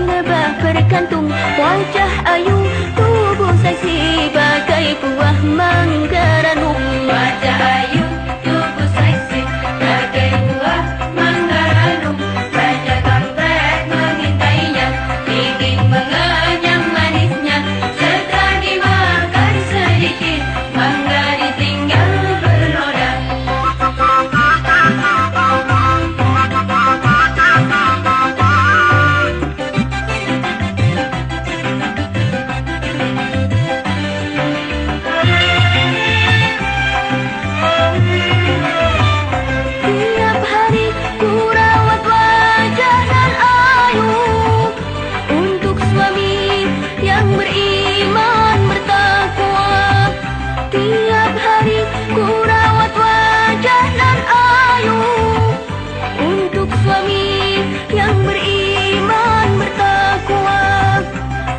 lebah berkantung, wajah ayu, tubuh seksi bagai buah mangga ranum. Wajah ayu, tubuh seksi bagai buah mangga ranum. Raja kampret mengintainya, ingin mengenyam manisnya. Setelah dimakan sedikit, mangga ditinggal bernoda. Tiap hari ku rawat wajah nan ayu untuk suami yang beriman bertakwa. Tiap hari ku rawat wajah nan ayu untuk suami yang beriman bertakwa.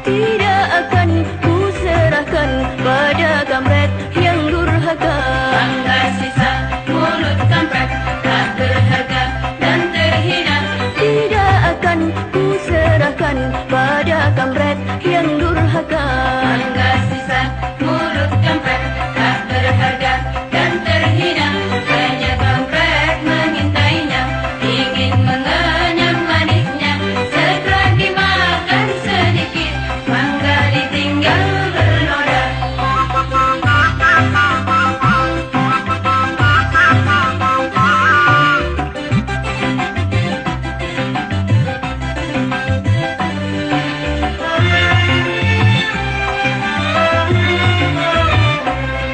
Tidak akan ku serahkan pada kampret yang durhaka. Mangga sisa mulut kampret, tak berharga dan terhina. Tidak akan ku serahkan pada kampret yang durhaka. Mangga sisa mulut kampret, tak berharga dan terhina. Raja kampret mengintainya, ingin mengenyam manisnya. Setelah dimakan sedikit, mangga ditinggal bernoda.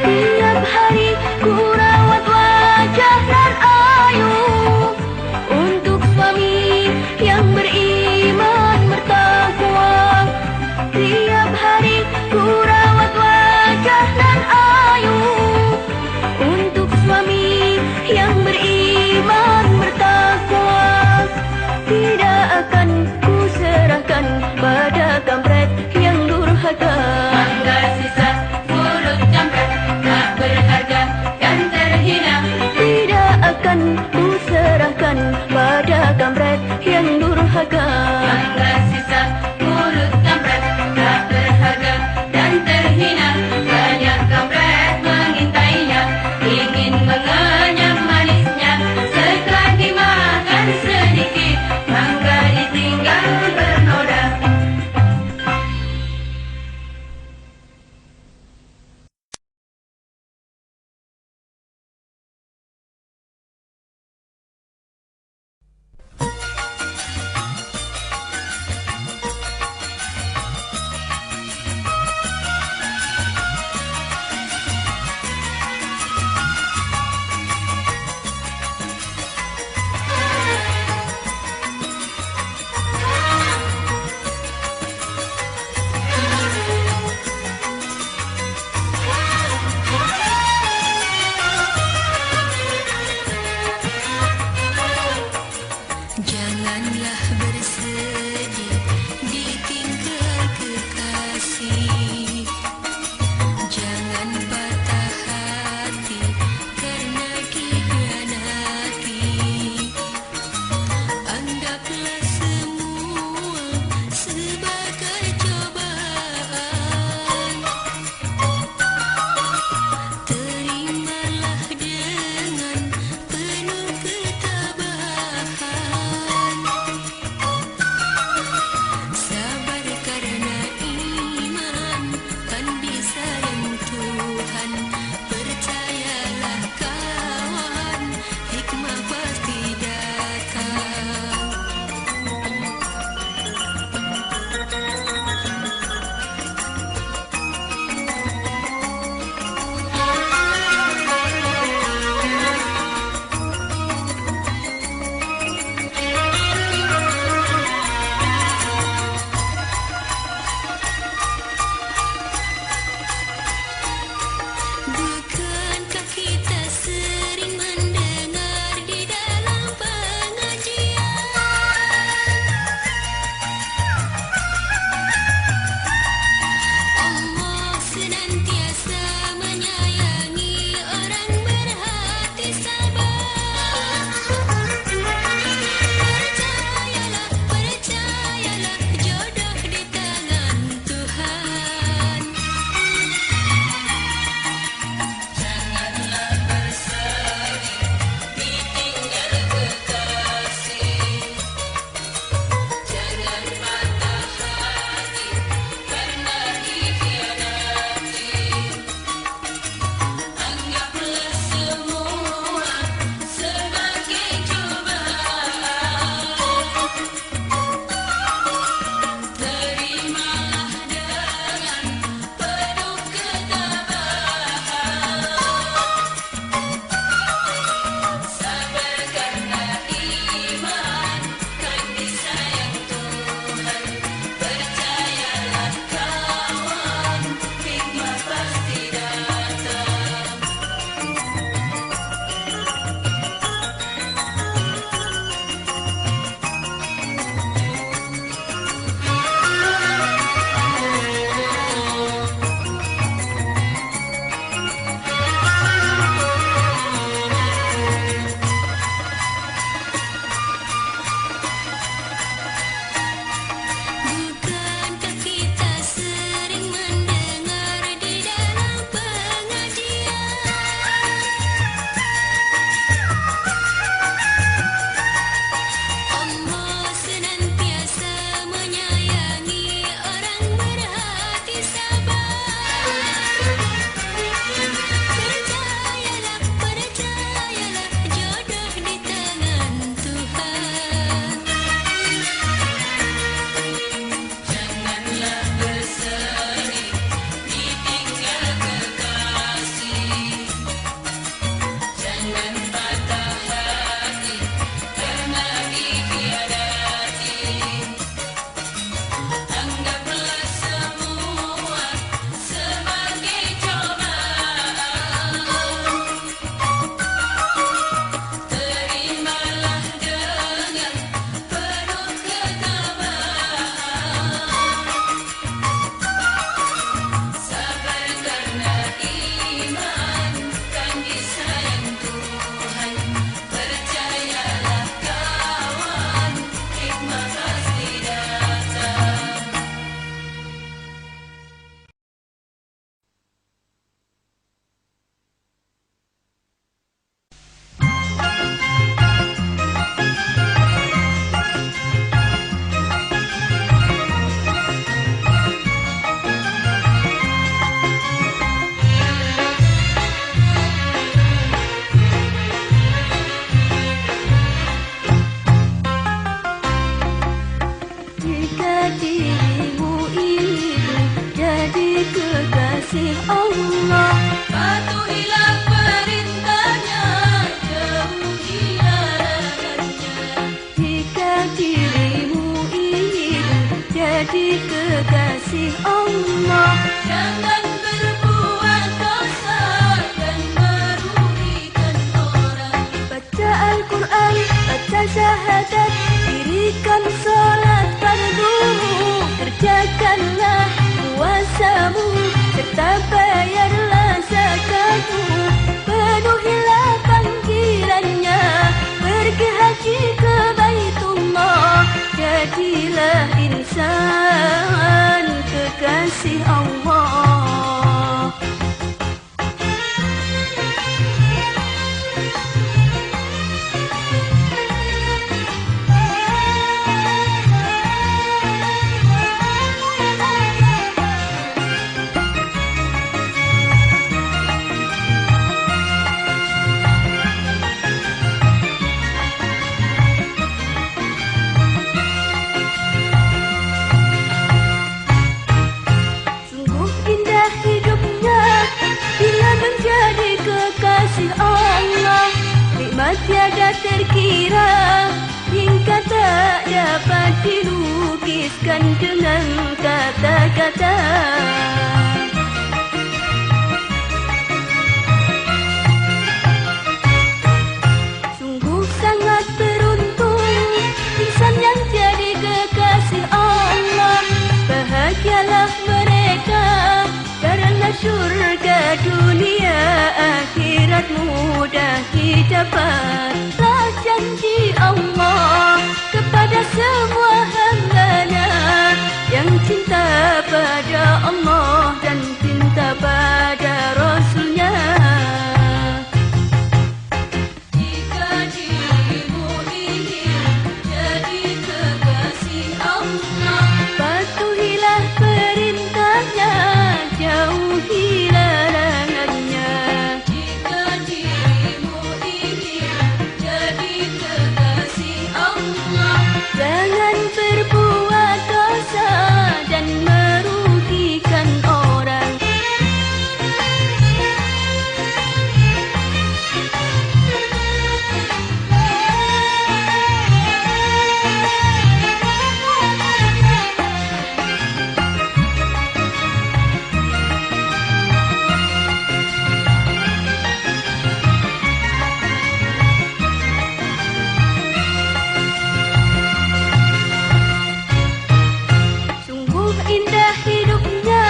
Tiap hari ku rawat wajah nan ayu untuk suami yang beriman bertakwa. Tiap hari ku rawat wajah nan ayu untuk suami yang beriman bertakwa. Tidak akan ku serahkan pada kampret yang durhaka. Mangga sisa mulut kampret, tak berharga dan terhina. Tidak akan ku serahkan pada kampret yang durhaka. Mangga sisa mulut kampret, tak berharga dan terhina. Banyak kampret mengintainya, ingin mengenyam manisnya. Setelah dimakan sedikit, mangga ditinggal bernoda. kekasih Allah. Patuhilah perintahnya, jauhi larangannya. Jika dirimu ingin jadi kekasih Allah, Jangan berbuat dosa dan merugikan orang. baca Al-Quran, baca syahadat, dirikan sholat fardu, kerjakanlah puasamu, serta bayarlah zakatmu, penuhilah panggilannya, pergi haji ke Baitullah, jadilah insan kekasih Allah. Sungguh indah hidupnya bila menjadi kekasih Allah, nikmat tiada terkira hingga tak dapat dilukiskan dengan kata-kata. Sungguh sangat beruntung insan yang jadi kekasih Allah. Bahagialah mereka karena surga dunia akhirat mudah didapat. Telah janji Allah kepada semua hamba-Nya yang cinta pada Allah dan cinta pada Rasul-Nya. Jika dirimu ingin jadi kekasih Allah, Patuhilah perintahnya, jauhi larangannya. jika dirimu ingin jadi kekasih Allah, Jangan berbuat dosa dan merugikan orang. Sungguh indah hidupnya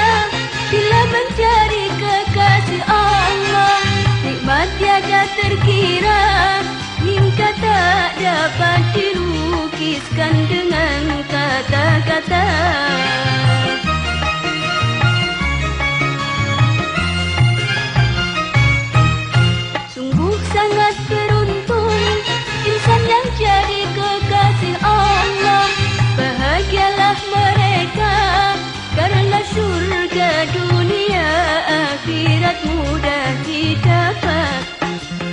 bila menjadi kekasih Allah, nikmat tiada terkira hingga tak dapat dilukiskan dengan kata-kata. Sungguh sangat beruntung insan yang jadi kekasih Allah. Bahagialah mereka karena surga dunia akhirat mudah didapat.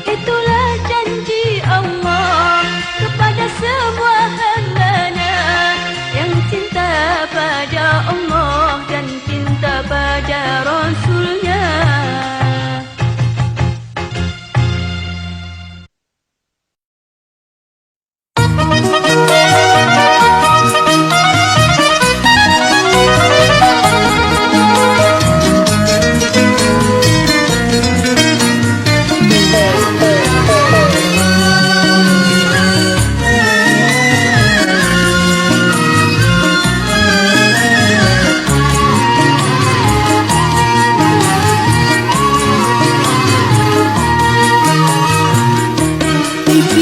Itulah janji Allah kepada semua hamba-Nya yang cinta pada Allah dan cinta pada Rasul-Nya.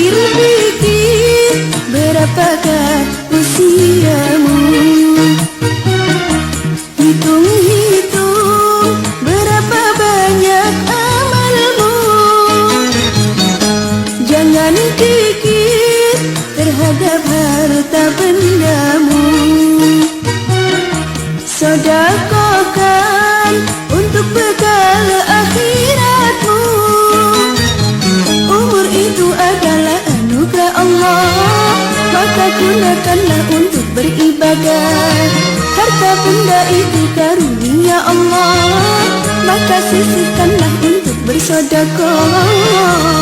Pikir-pikir berapakah usiamu, hitung-hitung berapa banyak amalmu. Jangan kikir terhadap harta bendamu, sedekahkan untuk bekal akhiratmu. Umur itu adalah anugerah Allah, maka gunakanlah untuk beribadah. Harta benda itu karunia Allah, maka sisihkanlah untuk bersedekah.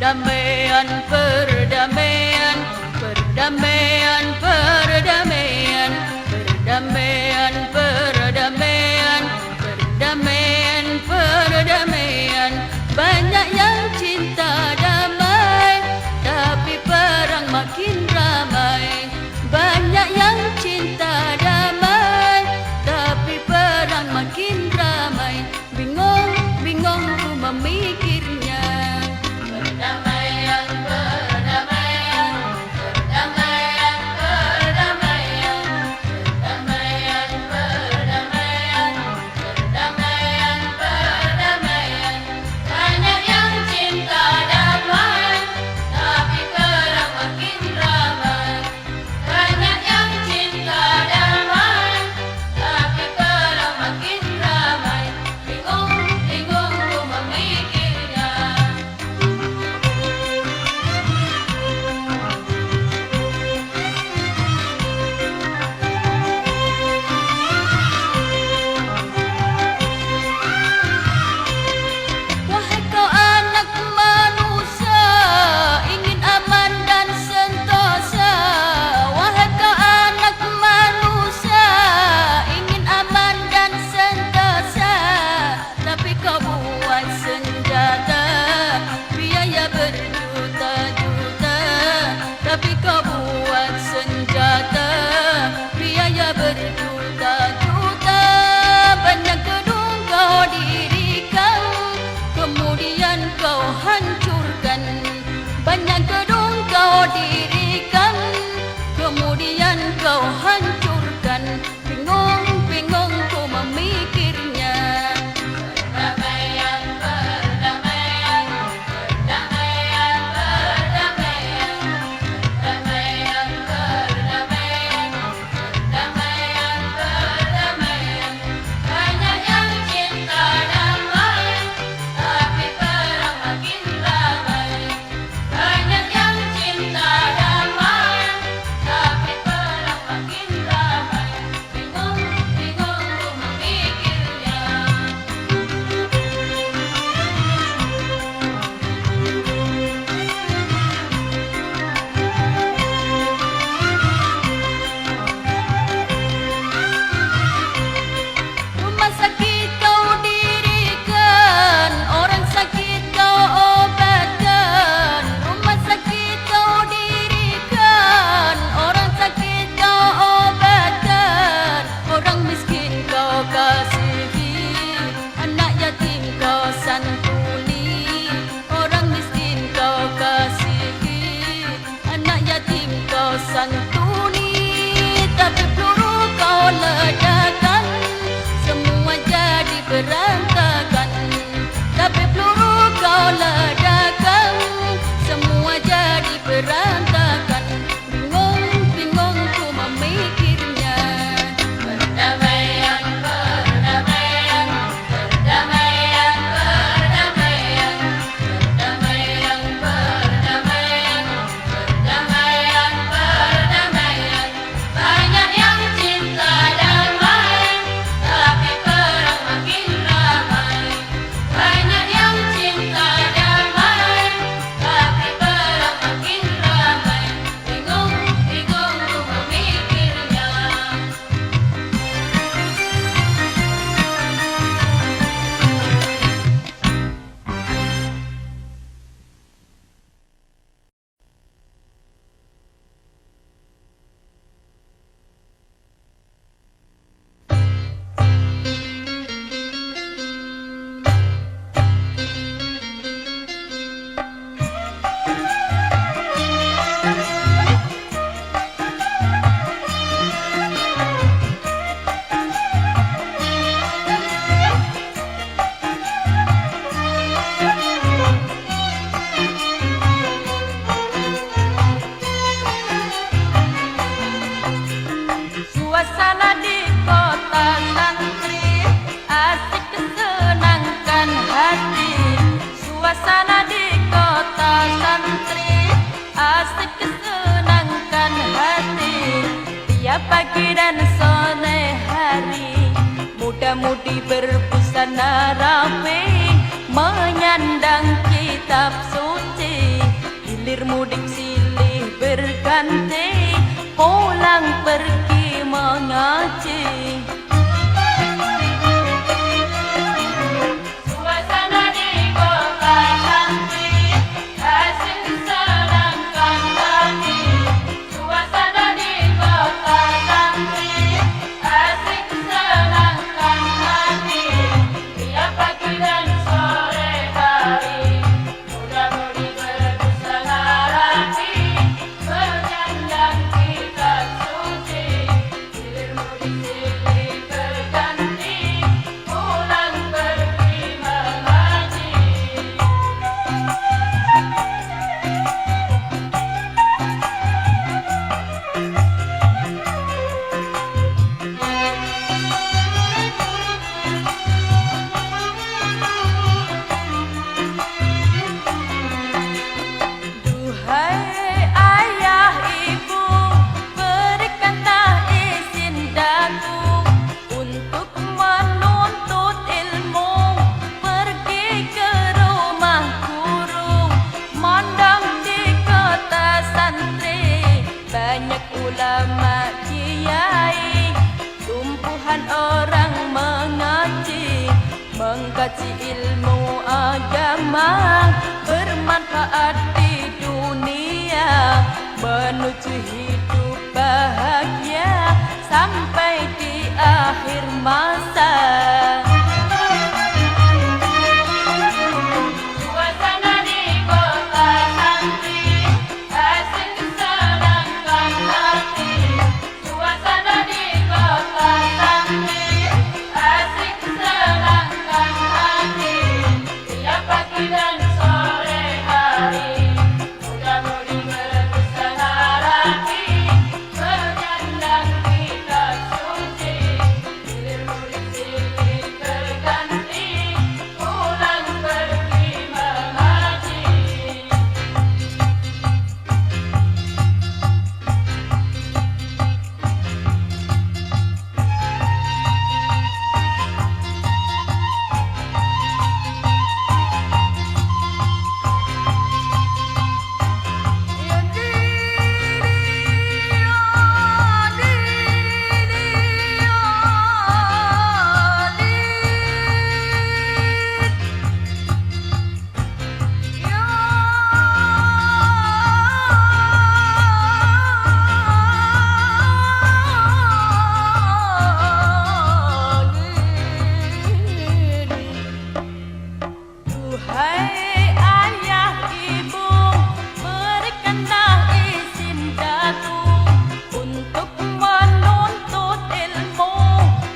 Perdamaian, perdamaian, perdamaian, perdamaian, perdamaian, perdamaian, pagi dan sore hari, muda-mudi berbusana rapi, menyandang kitab suci. Hilir mudik silih berganti, pulang pergi mengaji. Suasana di kota cantik, asing senangkan hati. Suasana di kota cantik, asing senangkan hati. Tiap pagi dan sore hari, muda-mudi berbusana rapi, menyandang kitab suci. Hilir mudik silih berganti, pulang pergi mengaji. Duhai ayah ibu, berikanlah izin daku untuk menuntut ilmu, pergi ke rumah guru, mondok di kota santri. Banyak ulama kiai, tumpuhan orang mengaji, mengkaji ilmu agama, bermanfaat di dunia, menuju hidup bahagia sampai di akhir masa. Suasana di kota cantik, asing senangkan hati. Suasana di kota cantik, asing senangkan hati. Tiap pagi dan sore hari, muda-mudi berbusana rapi, menyandang kitab suci. Hilir mudik silih berganti, pulang pergi mengaji. Duhai ayah ibu, berikanlah izin daku untuk menuntut ilmu,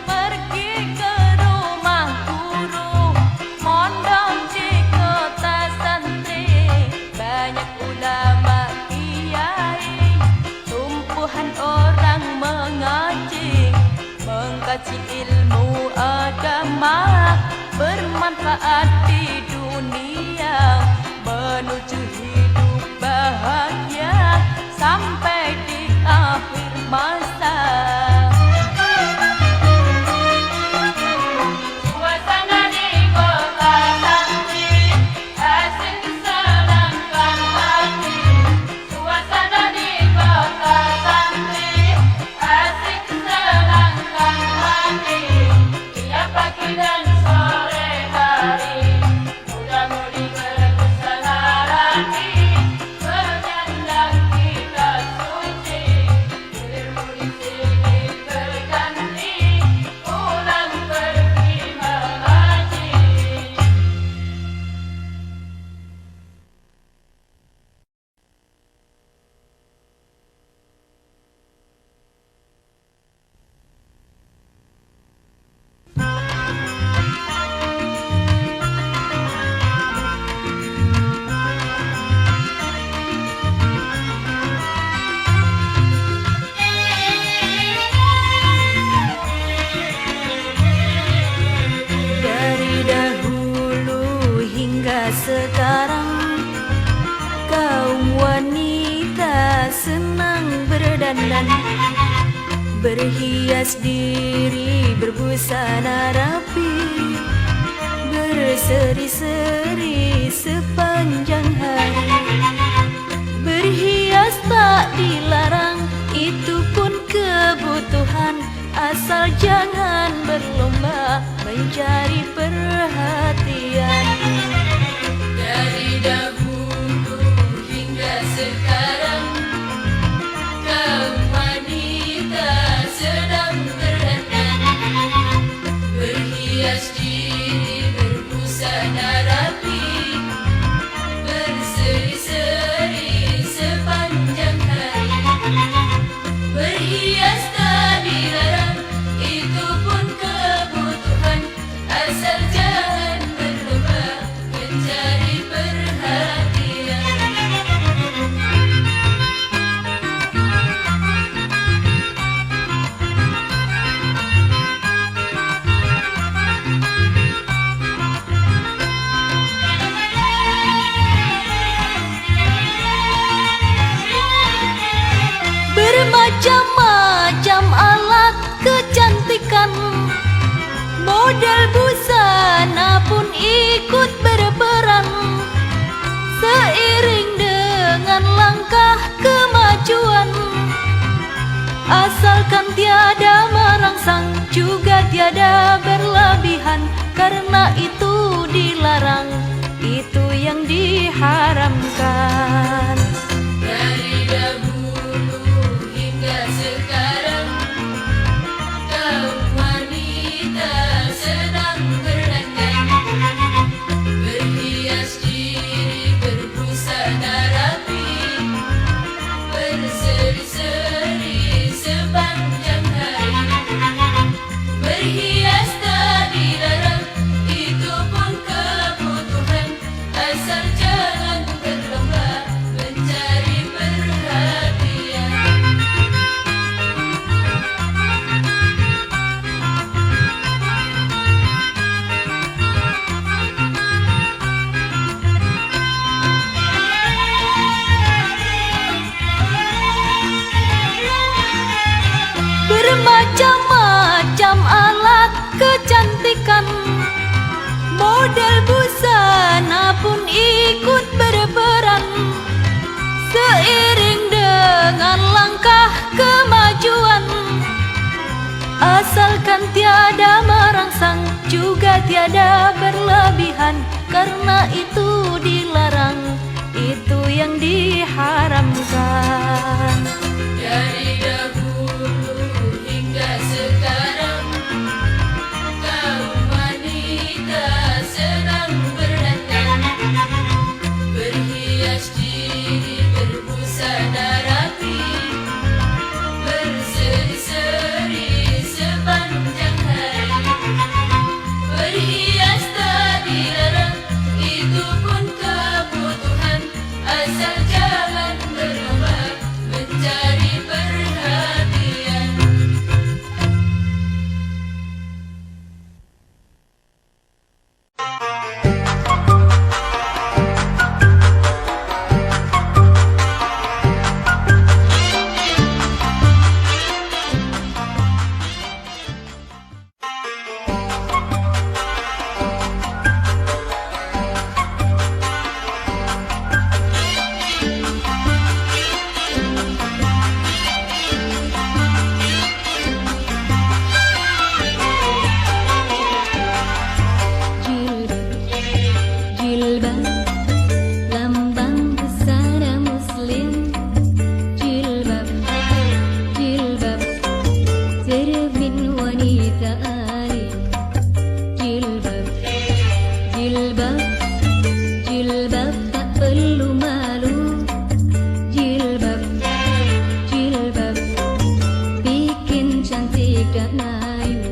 pergi ke rumah guru, mondok di kota santri. Banyak ulama kiai, tumpuhan orang mengaji, mengkaji ilmu agama, bermanfaat di dunia, menuju hidup bahagia sampai di akhir masa. Suasana di kota cantik, asing senangkan hati. Suasana di kota cantik, asing senangkan hati. Tiap pagi dan sore hari, muda-mudi berbusana rapi, menyandang kitab suci. Hilir mudik silih berganti, pulang pergi mengaji. Dari dahulu hingga sekarang, kaum wanita senang berdandan, berhias diri berbusana rapi, berseri-seri sepanjang hari. Berhias tak dilarang, itu pun kebutuhan, asal jangan berlomba mencari perhatian. Dari dahulu hingga sekarang, kaum wanita sedang berdandan, berhias diri berbusana rapi, berseri-seri sepanjang hari. Berhias tak dilarang, itu pun kebutuhan, asal jangan berlomba mencari perhatian. Bermacam-macam alat kecantikan, model busana pun ikut berperan. Seiring dengan langkah kemajuan, asalkan tiada merangsang, juga tiada berlebihan, karena itu dilarang, itu yang diharamkan. Dari dahulu hingga sekarang, kaum wanita sedang berdandan, berhias diri berbusana rapi, berseri-seri sepanjang hari. Berhias tak dilarang, itu pun kebutuhan, asal jangan berlomba mencari perhatian. Bermacam-macam alat kecantikan, model busana pun ikut berperan. Seiring dengan langkah kemajuan, asalkan tiada merangsang, juga tiada berlebihan, karena itu dilarang, itu yang diharamkan. Dari dahulu hingga sekarang, kaum wanita sedang berdandan, berhias diri berbusana rapi, berseri-seri sepanjang hari. Berhias tak dilarang, itu pun kebutuhan, asal jangan berlomba mencari perhatian. Jilbab, lambang busana muslim. Jilbab, jilbab, cermin wanita alim. Jilbab, jilbab, jilbab tak perlu malu. Jilbab, jilbab, bikin cantik dan ayu.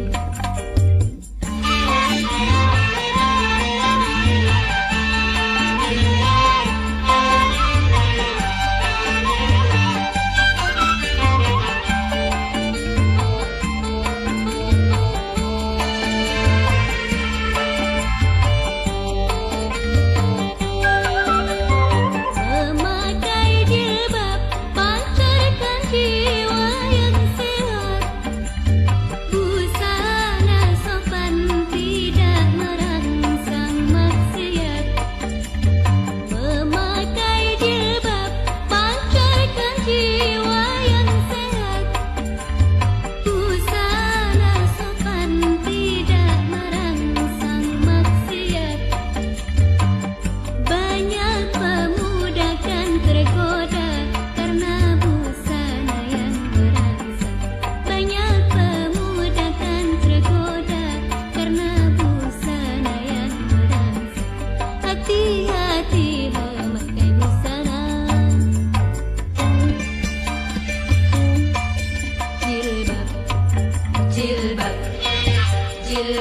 Memakai jilbab pancarkan jiwa yang sehat.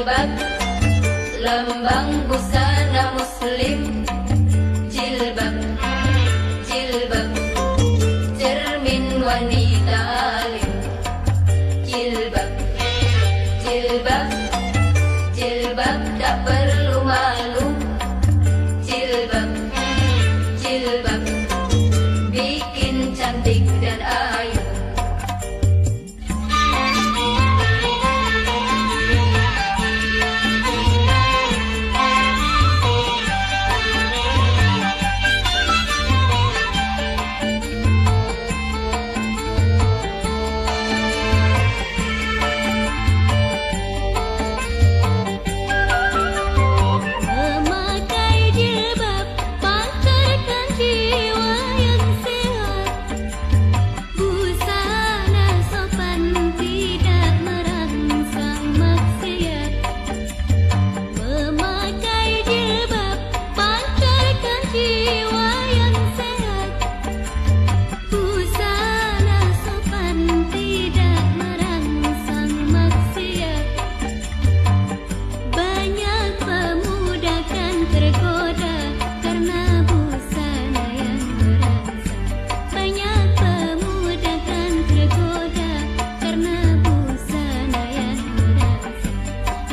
jilbab, lambang busana muslim. Jilbab, jilbab, cermin wanita alim. Jilbab, jilbab, jilbab tak perlu malu. Jilbab, jilbab, bikin cantik dan ayu.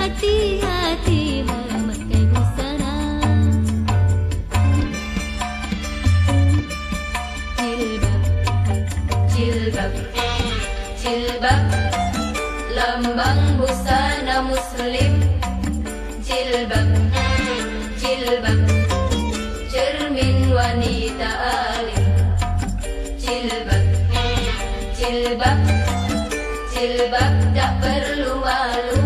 Hati-hati memakai busana. Jilbab, jilbab, jilbab, lambang busana muslim. Jilbab, jilbab, cermin wanita alim. Jilbab, jilbab, jilbab tak perlu malu.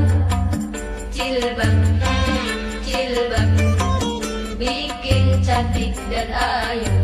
Jilbab, jilbab, bikin cantik dan ayu.